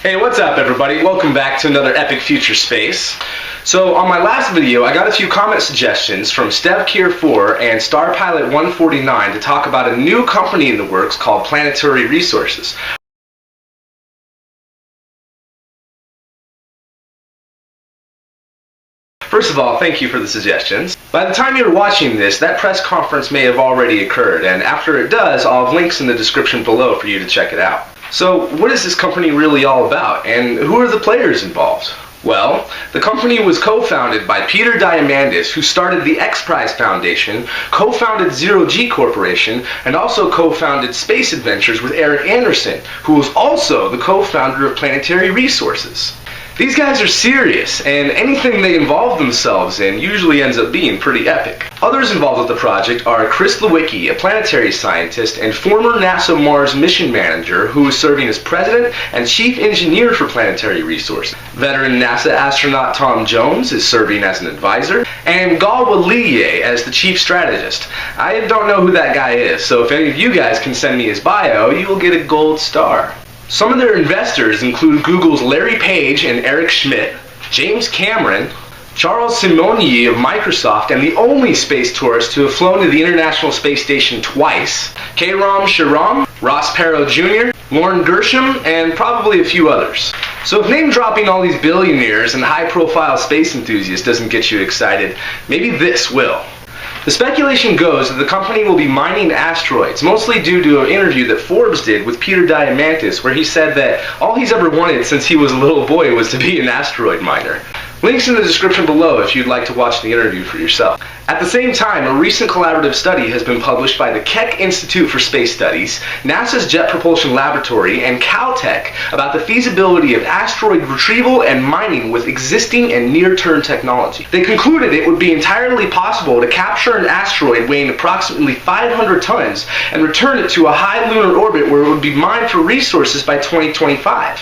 Hey, what's up everybody? Welcome back to another Epic Future Space. So on my last video, I got a few comment suggestions from StevKier4 and StarPilot149 to talk about a new company in the works called Planetary Resources. First of all, thank you for the suggestions. By the time you're watching this, that press conference may have already occurred, and after it does, I'll have links in the description below for you to check it out. So, what is this company really all about, and who are the players involved? Well, the company was co-founded by Peter Diamandis, who started the X Prize Foundation, co-founded Zero G Corporation, and also co-founded Space Adventures with Eric Anderson, who was also the co-founder of Planetary Resources. These guys are serious, and anything they involve themselves in usually ends up being pretty epic. Others involved with the project are Chris Lewicki, a planetary scientist and former NASA Mars mission manager who is serving as president and chief engineer for Planetary Resources. Veteran NASA astronaut Tom Jones is serving as an advisor, and Galwa Liye as the chief strategist. I don't know who that guy is, so if any of you guys can send me his bio, you will get a gold star. Some of their investors include Google's Larry Page and Eric Schmidt, James Cameron, Charles Simonyi of Microsoft, and the only space tourist to have flown to the International Space Station twice, Kairam Shriram, Ross Perot Jr., Lauren Gershom, and probably a few others. So if name-dropping all these billionaires and high-profile space enthusiasts doesn't get you excited, maybe this will. The speculation goes that the company will be mining asteroids, mostly due to an interview that Forbes did with Peter Diamandis, where he said that all he's ever wanted since he was a little boy was to be an asteroid miner. Links in the description below if you'd like to watch the interview for yourself. At the same time, a recent collaborative study has been published by the Keck Institute for Space Studies, NASA's Jet Propulsion Laboratory, and Caltech about the feasibility of asteroid retrieval and mining with existing and near-term technology. They concluded it would be entirely possible to capture an asteroid weighing approximately 500 tons and return it to a high lunar orbit where it would be mined for resources by 2025.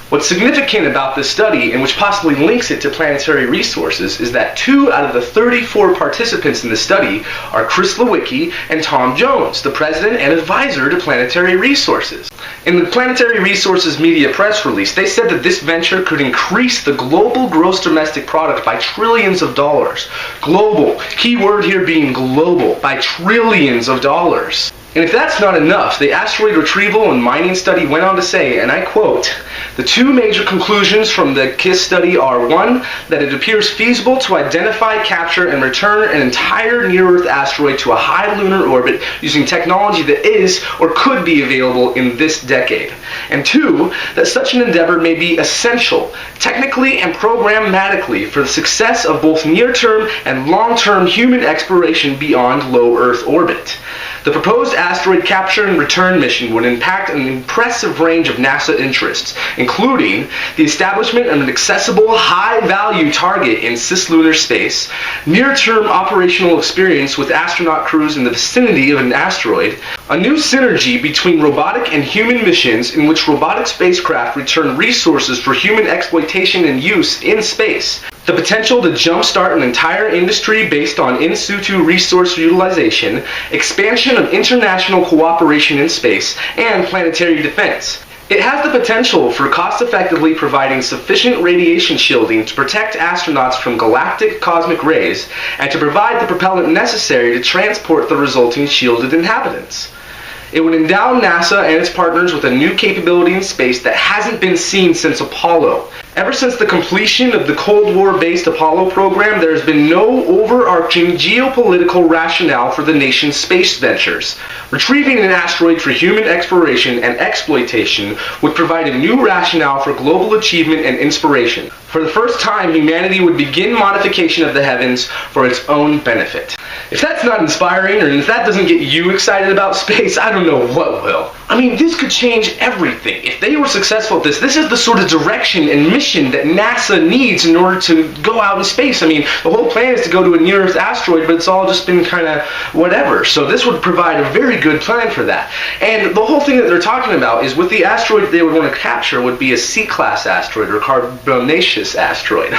What's significant about this study, and which possibly links it to Planetary Resources, is that 2 out of the 34 participants in the study are Chris Lewicki and Tom Jones, the president and advisor to Planetary Resources. In the Planetary Resources media press release, they said that this venture could increase the global gross domestic product by trillions of dollars. Global, key word here being global, by trillions of dollars. And if that's not enough, the asteroid retrieval and mining study went on to say, and I quote, "The 2 major conclusions from the KISS study are 1, that it appears feasible to identify, capture, and return an entire near-Earth asteroid to a high lunar orbit using technology that is or could be available in this decade. And 2, that such an endeavor may be essential, technically and programmatically, for the success of both near-term and long-term human exploration beyond low Earth orbit. The proposed asteroid capture and return mission would impact an impressive range of NASA interests, including the establishment of an accessible, high-value target in cislunar space, near-term operational experience with astronaut crews in the vicinity of an asteroid, a new synergy between robotic and human missions in which robotic spacecraft return resources for human exploitation and use in space, the potential to jumpstart an entire industry based on in situ resource utilization, expansion of international cooperation in space, and planetary defense. It has the potential for cost-effectively providing sufficient radiation shielding to protect astronauts from galactic cosmic rays and to provide the propellant necessary to transport the resulting shielded inhabitants. It would endow NASA and its partners with a new capability in space that hasn't been seen since Apollo. Ever since the completion of the Cold War-based Apollo program, there has been no overarching geopolitical rationale for the nation's space ventures. Retrieving an asteroid for human exploration and exploitation would provide a new rationale for global achievement and inspiration. For the first time, humanity would begin modification of the heavens for its own benefit. If that's not inspiring, or if that doesn't get you excited about space, I don't know what will. I mean, this could change everything. If they were successful at this is the sort of direction and mission that NASA needs in order to go out in space. I mean, the whole plan is to go to a near-Earth asteroid, but it's all just been kind of whatever. So this would provide a very good plan for that. And the whole thing that they're talking about is with the asteroid they would want to capture would be a C-class asteroid or carbonaceous asteroid.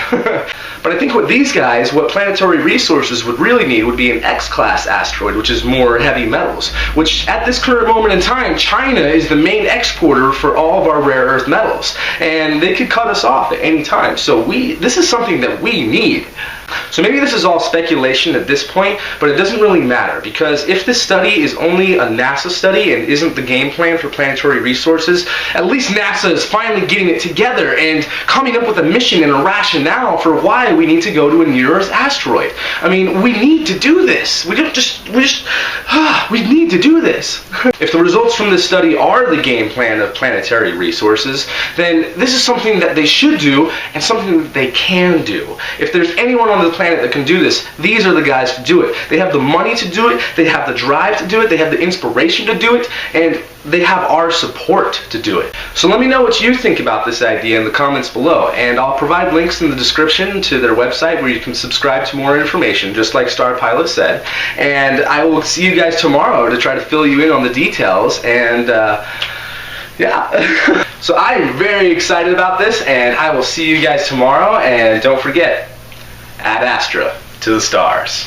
But I think what these guys, what Planetary Resources would really need would be an X-class asteroid, which is more heavy metals, which at this current moment in time, China is the main exporter for all of our rare earth metals, and they could cut us off at any time. So this is something that we need. So maybe this is all speculation at this point, but it doesn't really matter, because if this study is only a NASA study and isn't the game plan for Planetary Resources, at least NASA is finally getting it together and coming up with a mission and a rationale for why we need to go to a near-Earth asteroid. I mean, we need to do this. We need to do this. If the results from this study are the game plan of Planetary Resources, then this is something that they should do and something that they can do. If there's anyone on the planet that can do this, these are the guys to do it. They have the money to do it, they have the drive to do it, they have the inspiration to do it, and they have our support to do it. So let me know what you think about this idea in the comments below, and I'll provide links in the description to their website where you can subscribe to more information, just like Star Pilot said. And I will see you guys tomorrow to try to fill you in on the details, and yeah. So I'm very excited about this, and I will see you guys tomorrow, and don't forget, Ad Astra to the stars.